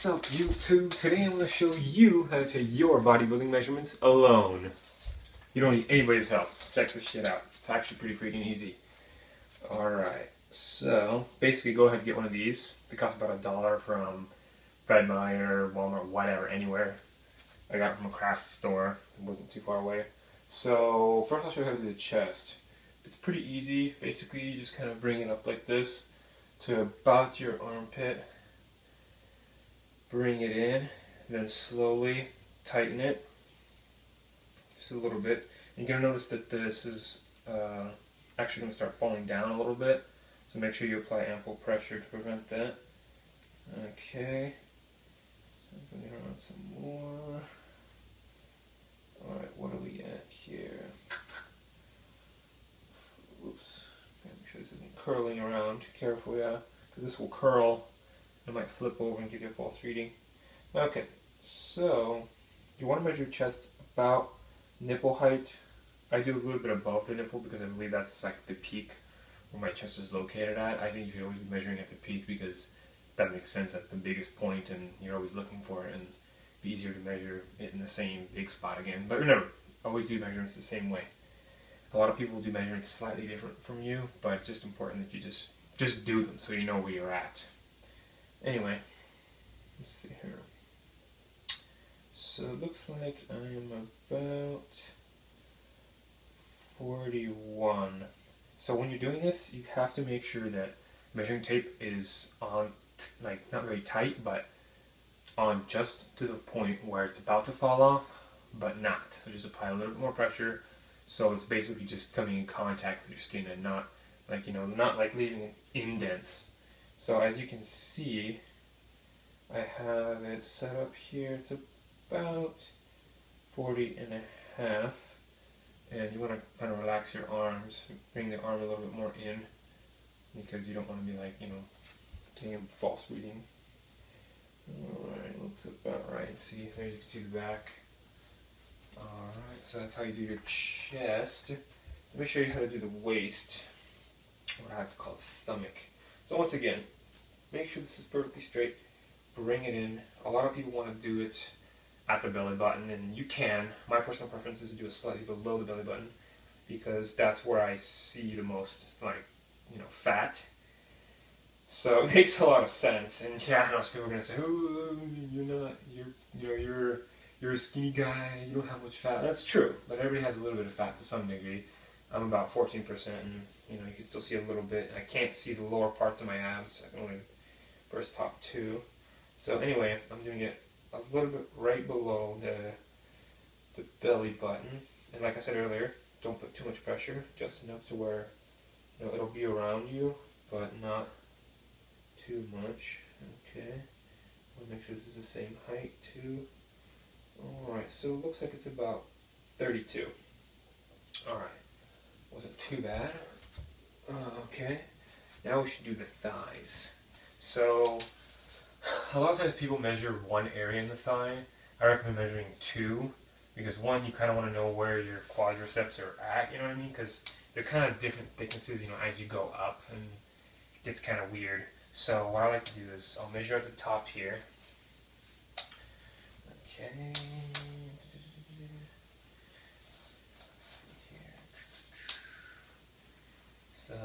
What's up, YouTube? Today I'm going to show you how to take your bodybuilding measurements alone. You don't need anybody's help. Check this shit out. It's actually pretty freaking easy. Alright, so basically go ahead and get one of these. They cost about $1 from Fred Meyer, Walmart, whatever, anywhere. I got it from a craft store. It wasn't too far away. So first I'll show you how to do the chest. It's pretty easy. Basically you just kind of bring it up like this to about your armpit. Bring it in, then slowly tighten it, just a little bit. And you're going to notice that this is actually going to start falling down a little bit, so make sure you apply ample pressure to prevent that. Okay, bring it around some more. Alright, what are we at here? Oops, make sure this isn't curling around. Careful, yeah, because this will curl. It might flip over and give you a false reading. Okay, so you want to measure your chest about nipple height. I do a little bit above the nipple because I believe that's like the peak where my chest is located at. I think you should always be measuring at the peak because that makes sense. That's the biggest point and you're always looking for it, and it'd be easier to measure it in the same big spot again. But remember, always do measurements the same way. A lot of people do measurements slightly different from you, but it's just important that you just do them so you know where you're at. Anyway, let's see here. So it looks like I'm about 41. So when you're doing this, you have to make sure that measuring tape is on, like, not very tight, but on just to the point where it's about to fall off, but not. So just apply a little bit more pressure, so it's basically just coming in contact with your skin and not like, you know, not like leaving indents. So as you can see, I have it set up here. It's about 40 and a half. And you want to kind of relax your arms, bring the arm a little bit more in, because you don't want to be like, you know, getting a false reading. Alright, looks about right. See, there you can see the back. Alright, so that's how you do your chest. Let me show you how to do the waist, what I have to call the stomach. So once again, make sure this is perfectly straight, bring it in. A lot of people want to do it at the belly button, and you can. My personal preference is to do it slightly below the belly button, because that's where I see the most, like, you know, fat. So it makes a lot of sense. And yeah, I know some people are going to say, oh, you're a skinny guy, you don't have much fat. That's true, but everybody has a little bit of fat to some degree. I'm about 14%, and you know, you can still see a little bit. I can't see the lower parts of my abs. I can only first top two. So anyway, I'm doing it a little bit right below the belly button. And like I said earlier, don't put too much pressure, just enough to where, you know, it'll be around you, but not too much. Okay. I'll make sure this is the same height too. Alright, so it looks like it's about 32. Alright. Wasn't too bad. Okay, now we should do the thighs. So, a lot of times people measure one area in the thigh. I recommend measuring two, because one, you kind of want to know where your quadriceps are at, you know what I mean? Because they're kind of different thicknesses, you know, as you go up, and it gets kind of weird. So what I like to do is, I'll measure at the top here. Okay. So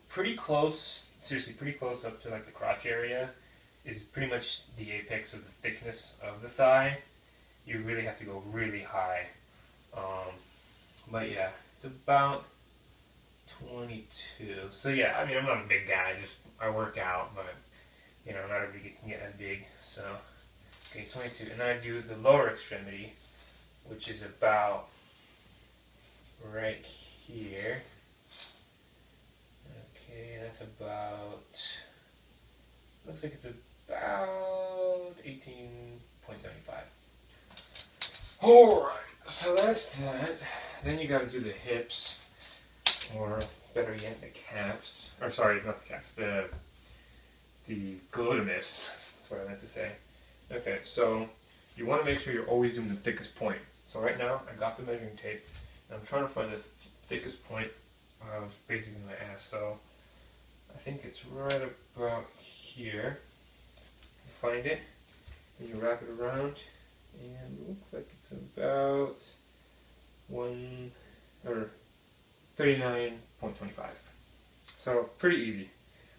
pretty close, seriously pretty close up to like the crotch area is pretty much the apex of the thickness of the thigh. You really have to go really high. But yeah, it's about 22. So yeah, I mean, I'm not a big guy, I work out, but you know, not everybody can get as big. So okay, 22. And then I do the lower extremity, which is about right here. Okay, that's about, looks like it's about 18.75. Alright, so that's that. Then you gotta do the hips, or better yet, the calves. Or sorry, not the calves, the gluteus. That's what I meant to say. Okay, so you want to make sure you're always doing the thickest point. So right now, I got the measuring tape, and I'm trying to find the thickest point of basically my ass. So I think it's right about here. Find it, And you wrap it around, and it looks like it's about 39.25. So pretty easy.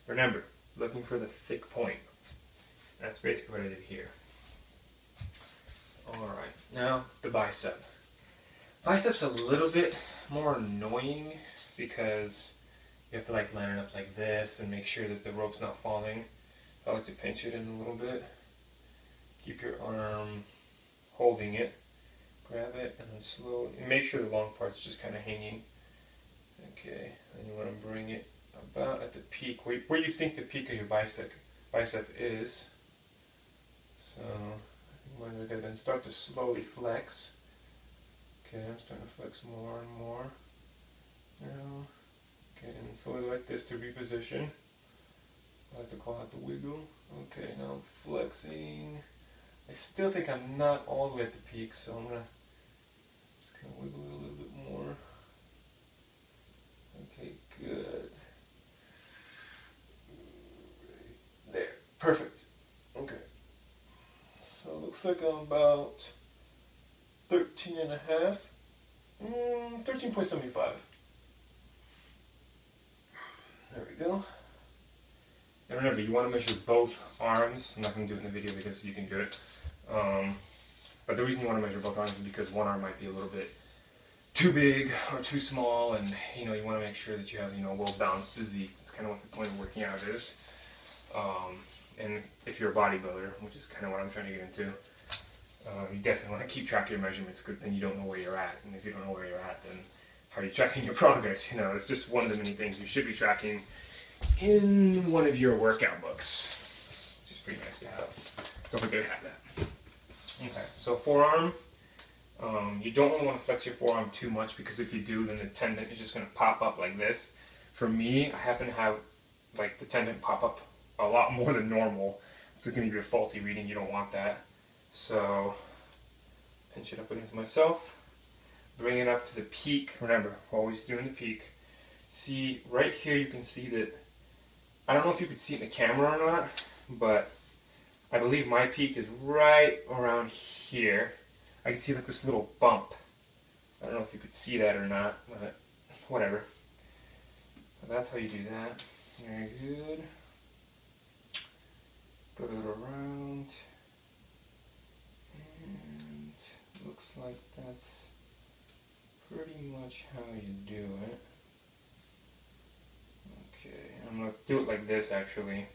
Remember, looking for the thick point. That's basically what I did here. Alright, now the bicep. Bicep's a little bit more annoying because you have to like line it up like this and make sure that the rope's not falling. I like to pinch it in a little bit. Keep your arm holding it. Grab it and then slowly, and make sure the long part's just kind of hanging. Okay, and you want to bring it about at the peak, where you think the peak of your bicep is. So, I think then start to slowly flex. Okay, I'm starting to flex more and more. Now, okay, and slowly like this to reposition. I like to call it the wiggle. Okay, now I'm flexing. I still think I'm not all the way at the peak, so I'm going to just kind of wiggle it a little bit more. Okay, good. There, perfect. Okay. So it looks like I'm about 13.5, 13.75. There we go. And remember, you want to measure both arms. I'm not going to do it in the video because you can do it. But the reason you want to measure both arms is because one arm might be a little bit too big or too small, and you want to make sure that you have a well-balanced physique. That's kind of what the point of working out is. And if you're a bodybuilder, which is kind of what I'm trying to get into, you definitely want to keep track of your measurements, because then you don't know where you're at. And if you don't know where you're at, then how are you tracking your progress? It's just one of the many things you should be tracking in one of your workout books, which is pretty nice to have. Don't forget to have that. Okay, so forearm. You don't really want to flex your forearm too much, because if you do, then the tendon is just going to pop up like this. For me, I happen to have like the tendon pop up a lot more than normal. It's going to give you a faulty reading. You don't want that. So pinch it up against myself. Bring it up to the peak. Remember, we're always doing the peak. See, right here you can see that, I don't know if you could see it in the camera or not, but I believe my peak is right around here. I can see like this little bump. I don't know if you could see that or not, but whatever. So that's how you do that. Very good. Put it around. And looks like that's pretty much how you do it. Okay, I'm going to do it like this actually,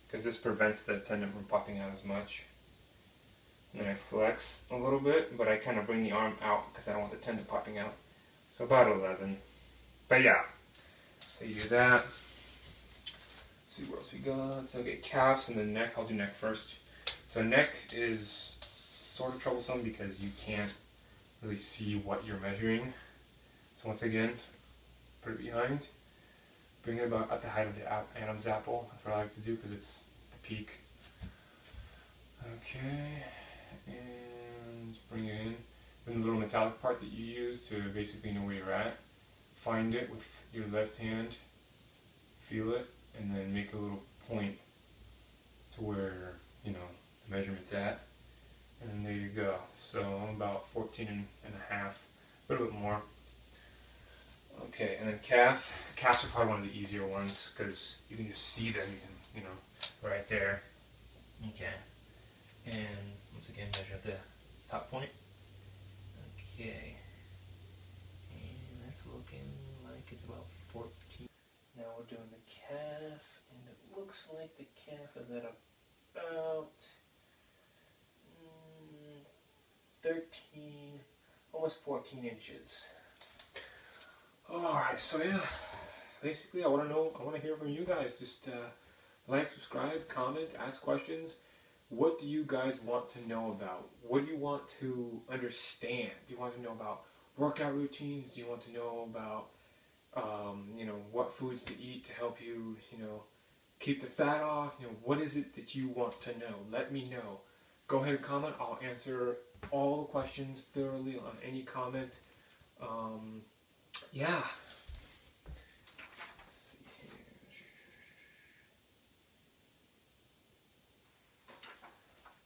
because this prevents the tendon from popping out as much. And then I flex a little bit, but I kind of bring the arm out because I don't want the tendon popping out. So about 11. But yeah, so you do that. Let's see what else we got. So okay, calves and then neck. I'll do neck first. So neck is sort of troublesome because you can't really see what you're measuring. So once again, put it behind. Bring it about at the height of the Adam's apple. That's what I like to do because it's the peak. Okay, and bring it in. Then the little metallic part that you use to basically know where you're at. Find it with your left hand, feel it, and then make a little point to where, the measurement's at. And there you go. So I'm about 14 and a half, a little bit more. Okay, and then calf. Calves are probably one of the easier ones because you can just see them, right there. Okay. And once again, measure at the top point. Okay. And that's looking like it's about 14. Now we're doing the calf, and it looks like the calf is at about 13, almost 14 inches. Alright, so yeah, basically I want to hear from you guys. Just like, subscribe, comment, ask questions. What do you guys want to know about? What do you want to understand? Do you want to know about workout routines? Do you want to know about, what foods to eat to help you, keep the fat off? What is it that you want to know? Let me know. Go ahead and comment. I'll answer all the questions thoroughly on any comment. Yeah. Let's see here.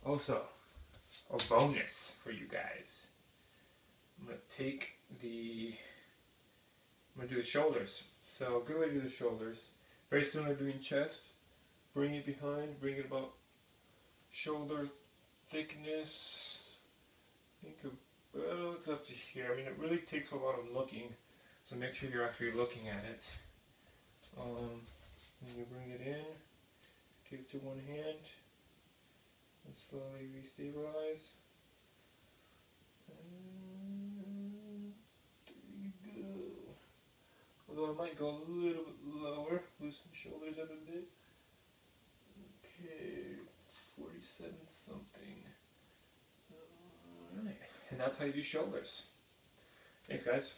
Also, a bonus for you guys. I'm going to do the shoulders. So a good way to do the shoulders, very similar to doing chest. Bring it behind, bring it about shoulder thickness. I think about up to here. I mean, it really takes a lot of looking, so make sure you're actually looking at it. And you bring it in, take it to one hand, and slowly restabilize. And there you go. Although I might go a little bit lower, loosen the shoulders up a bit. Okay, 47 something. Alright, and that's how you do shoulders. Thanks, guys.